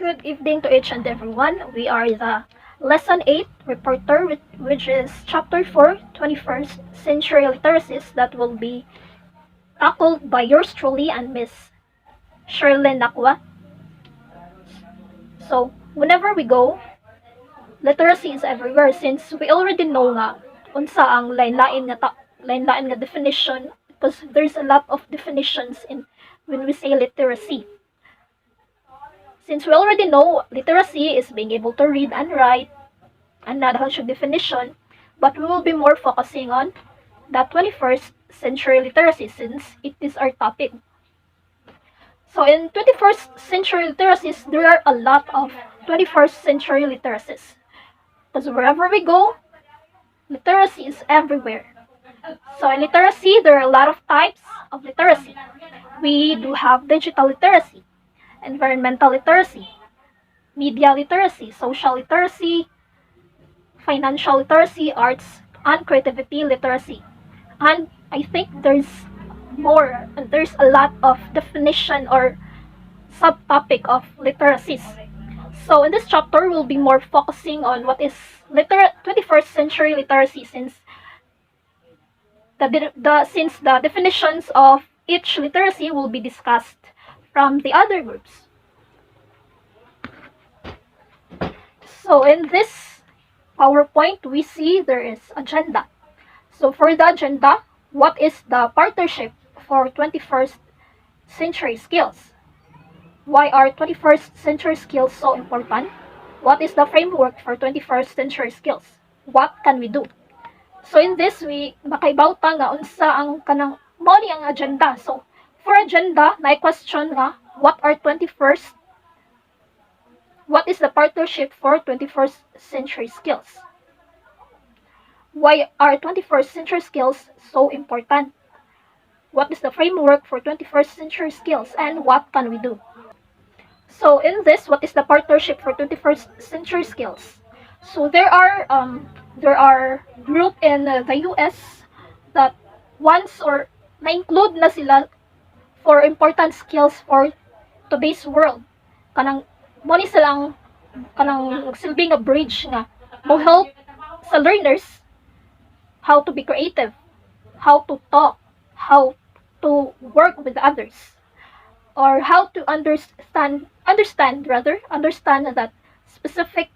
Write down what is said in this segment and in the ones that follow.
Good evening to each and everyone. We are the Lesson 8 Reporter, which is Chapter 4, 21st Century Literacies, that will be tackled by yours truly and Miss Shirley Nakwa. So, whenever we go, literacy is everywhere since we already know nga unsa ang lain-lain nga definition, because there's a lot of definitions in when we say literacy. Since we already know literacy is being able to read and write, another definition, but we will be more focusing on the 21st century literacy since it is our topic. So in 21st century literacies, there are a lot of 21st century literacies. Because wherever we go, literacy is everywhere. So in literacy, there are a lot of types of literacy. We do have digital literacy, environmental literacy, media literacy, social literacy, financial literacy, arts, and creativity literacy. And I think there's a lot of definition or subtopic of literacies. So in this chapter, we'll be more focusing on what is 21st century literacy since the definitions of each literacy will be discussed from the other groups. So in this PowerPoint, we see there is agenda. So for the agenda, what is the partnership for 21st century skills? Why are 21st century skills so important? What is the framework for 21st century skills? What can we do? So in this, we makaibawta nga unsa ang kanang mao ni ang agenda. So for agenda, na question nga what is the partnership for 21st century skills? Why are 21st century skills so important? What is the framework for 21st century skills and what can we do? So in this, what is the partnership for 21st century skills? So there are group in the US that once or na-include na sila for important skills for today's world. Kanang mo ni silang kanang silbing a bridge nga mo help sa learners how to be creative, how to talk, how to work with others, or how to understand that specific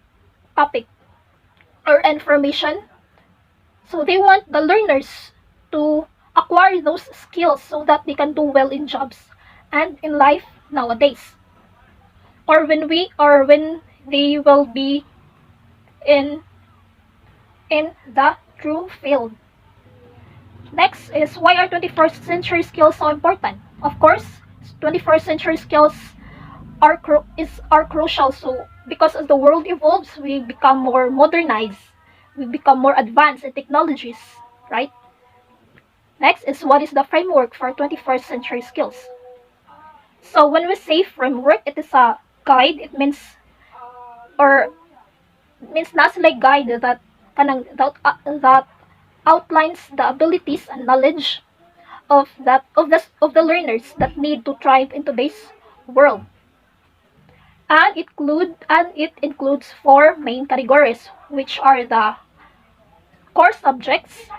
topic or information. So they want the learners to acquire those skills so that they can do well in jobs and in life nowadays, or when they will be in the true field. Next is why are 21st century skills so important? Of course, 21st century skills are crucial. So because as the world evolves, we become more modernized, we become more advanced in technologies, right? Next is what is the framework for 21st century skills? So when we say framework, it is a guide. It means not like guide that that outlines the abilities and knowledge of the learners that need to thrive in today's world. And it includes four main categories, which are the core subjects,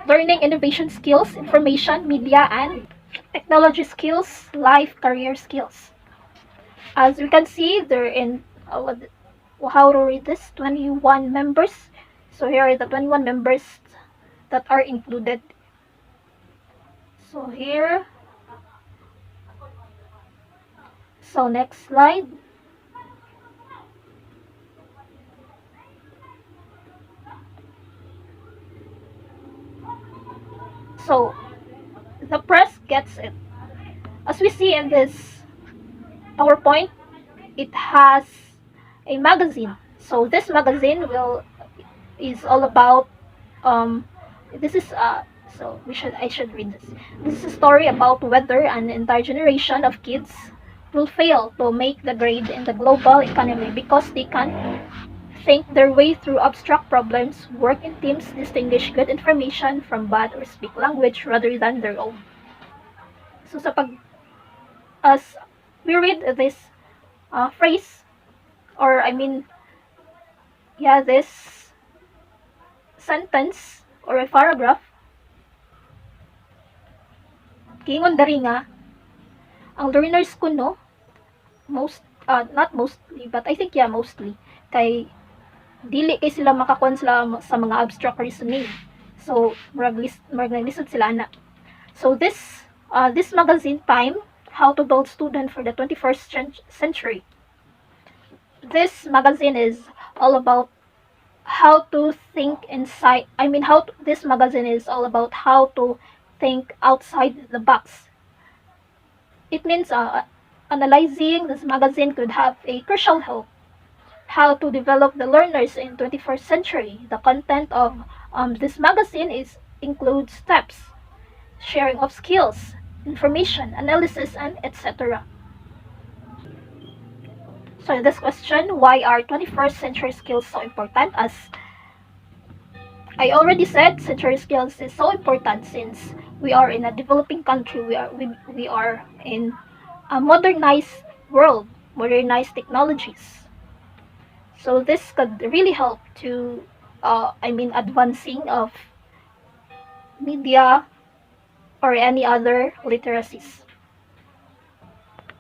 learning innovation skills, information, media, and technology skills, life career skills. As we can see, they're in how to read this 21 members. So here are the 21 members that are included. So here, so next slide. So the press gets it. As we see in this PowerPoint, it has a magazine. So this magazine is all about this is I should read this. This is a story about whether an entire generation of kids will fail to make the grade in the global economy because they can't think their way through abstract problems, work in teams, distinguish good information from bad, or speak language rather than their own. So as we read this phrase, or I mean, yeah, this sentence or a paragraph, giingon dari nga, ang learners ko no, not mostly, but I think yeah, mostly, kay dili kay sila makakuan sila sa mga abstract reasoning. So, murag lisod sila na. So, this magazine, Time, How to Build Student for the 21st Century. This magazine is all about how to think inside, I mean, this magazine is all about how to think outside the box. It means analyzing this magazine could have a crucial help how to develop the learners in 21st century. The content of this magazine includes steps, sharing of skills, information, analysis, and etc. So in this question, why are 21st century skills so important? As I already said, century skills is so important since we are in a developing country. We are in a modernized world, modernized technologies. So this could really help to, advancing of media or any other literacies.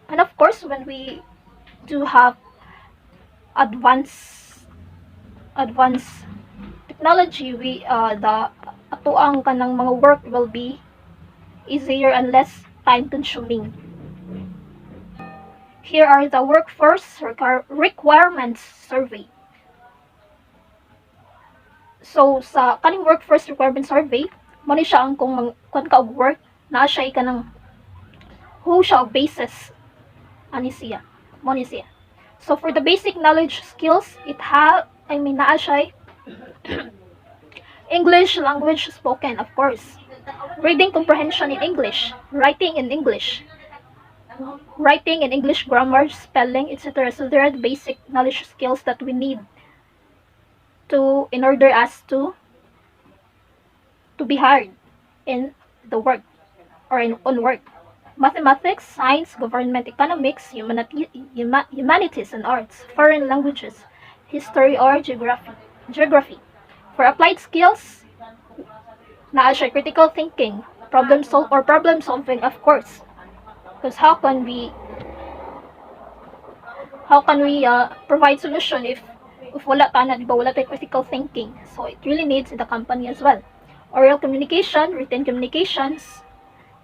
And of course, when we do have advanced technology, the atuang kanang mga work will be easier and less time consuming. Here are the workforce requirements survey. So sa kaning workforce requirement survey, mo ni siya ang kung kun ka og work, naa siya kanang who siya og basis ani siya. Mo ni siya. So for the basic knowledge skills, naa siya English language spoken, of course. Reading comprehension in English, writing in English, grammar, spelling, etc. So there are the basic knowledge skills that we need in order us to be hired in the work or on work. Mathematics, science, government, economics, humanities and arts, foreign languages, history or geography. For applied skills, naa siya critical thinking, problem solving, of course. Because how can we provide solution if wala tayo critical thinking? So it really needs in the company as well. Oral communication, written communications,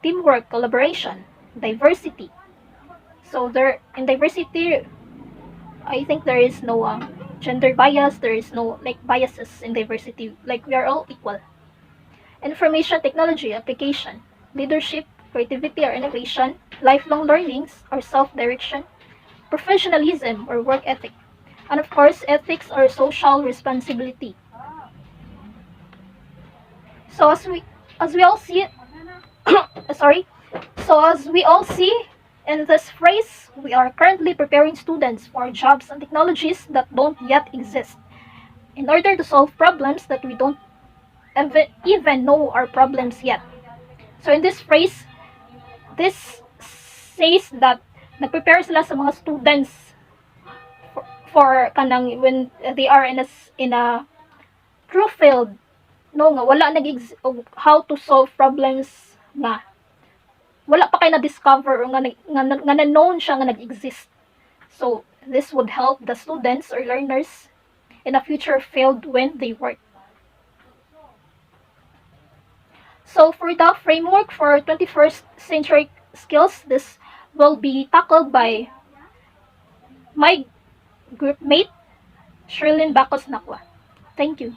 teamwork, collaboration, diversity. So in diversity, I think there is no gender bias, there is no biases in diversity, we are all equal. Information technology application, leadership, creativity or innovation, lifelong learnings or self-direction, professionalism or work ethic, and of course ethics or social responsibility. So as we all see sorry. So as we all see in this phrase, we are currently preparing students for jobs and technologies that don't yet exist in order to solve problems that we don't even know are problems yet. So in this phrase, this says that nagprepare sila sa mga students for kanang when they are in a true field no nga wala how to solve problems nga wala pa kay na discover o nga na known siya nga nag-exist. So this would help the students or learners in a future field when they work. So for the framework for 21st century skills, this will be tackled by my group mate, Sherlyn Bacos Nakwa. Thank you.